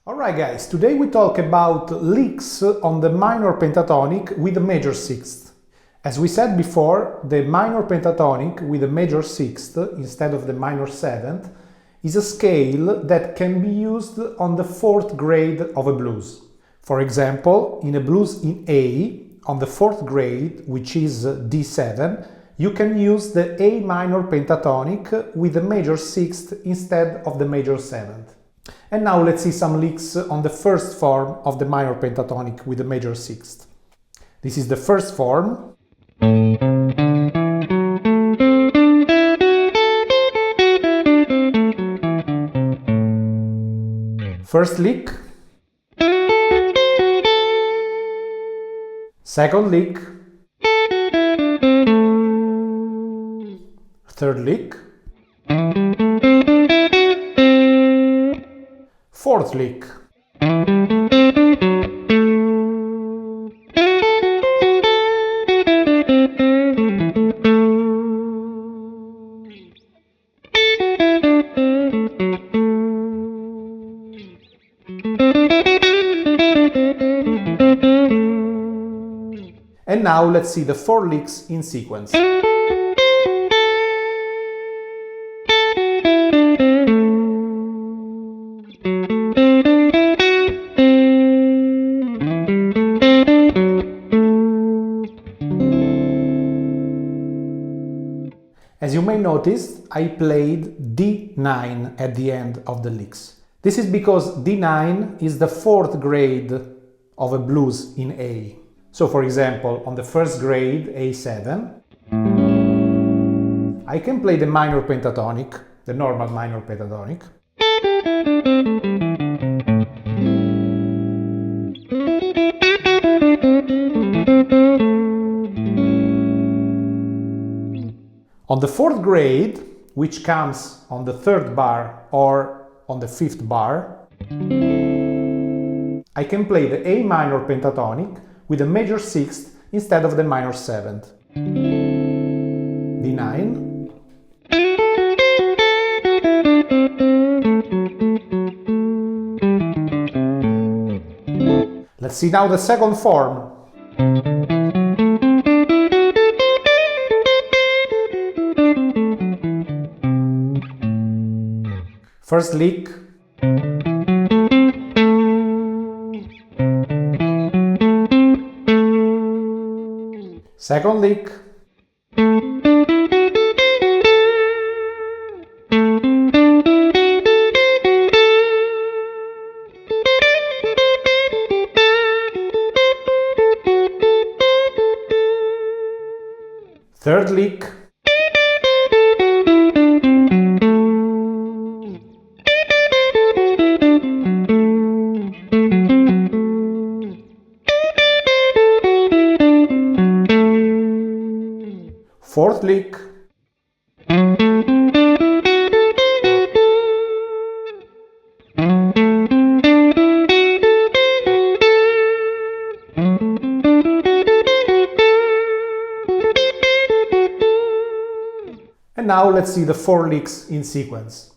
Alright guys, today we talk about licks on the minor pentatonic with a major sixth. As we said before, the minor pentatonic with a major sixth instead of the minor seventh is a scale that can be used on the fourth grade of a blues. For example, in a blues in A, on the fourth grade, which is D7, you can use the A minor pentatonic with a major sixth instead of the major seventh. And now let's see some licks on the first form of the minor pentatonic with a major sixth. This is the first form. First lick. Second lick. Third lick. Fourth lick. And now let's see the four licks in sequence. As you may notice, I played D9 at the end of the licks. This is because D9 is the fourth grade of a blues in A. So for example, on the first grade, A7, I can play the minor pentatonic, the normal minor pentatonic. On the fourth grade, which comes on the third bar or on the fifth bar, I can play the A minor pentatonic with a major sixth instead of the minor seventh. D9. Let's see now the second form. First lick. Second lick. Third lick. Fourth lick. And now let's see the four licks in sequence.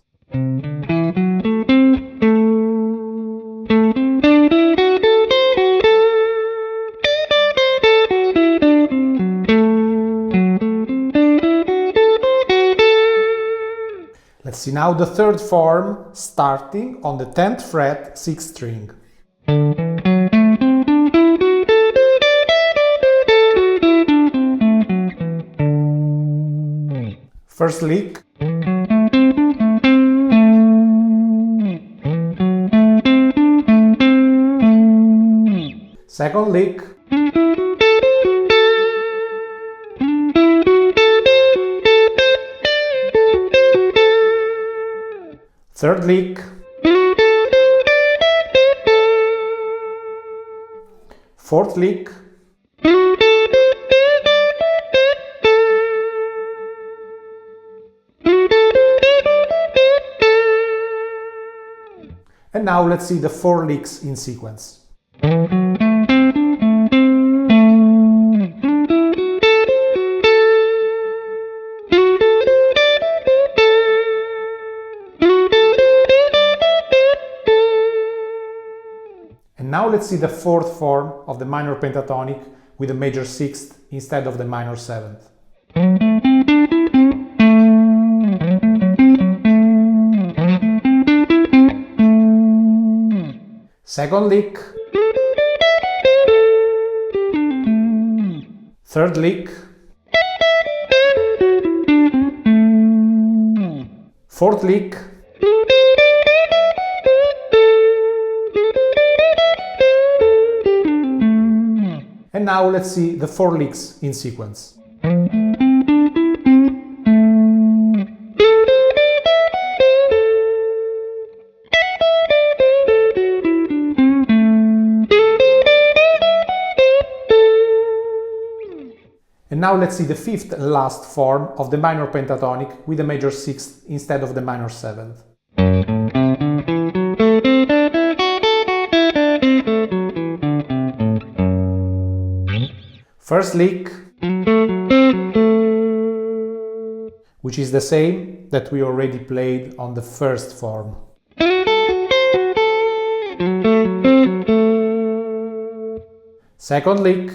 Let's see now the third form, starting on the 10th fret, 6th string. First lick. Second lick. Third lick. Fourth lick. And now let's see the four licks in sequence. And now let's see the fourth form of the minor pentatonic with the major sixth instead of the minor seventh. Second lick, third lick, fourth lick, and now let's see the four licks in sequence. And now let's see the fifth and last form of the minor pentatonic with the major sixth instead of the minor seventh. First lick, which is the same that we already played on the first form. Second lick,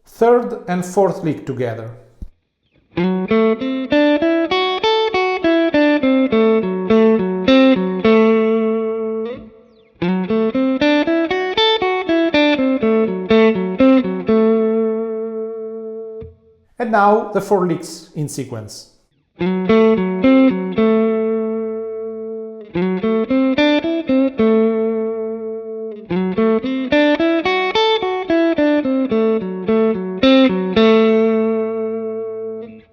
third and fourth lick together. And now the four licks in sequence.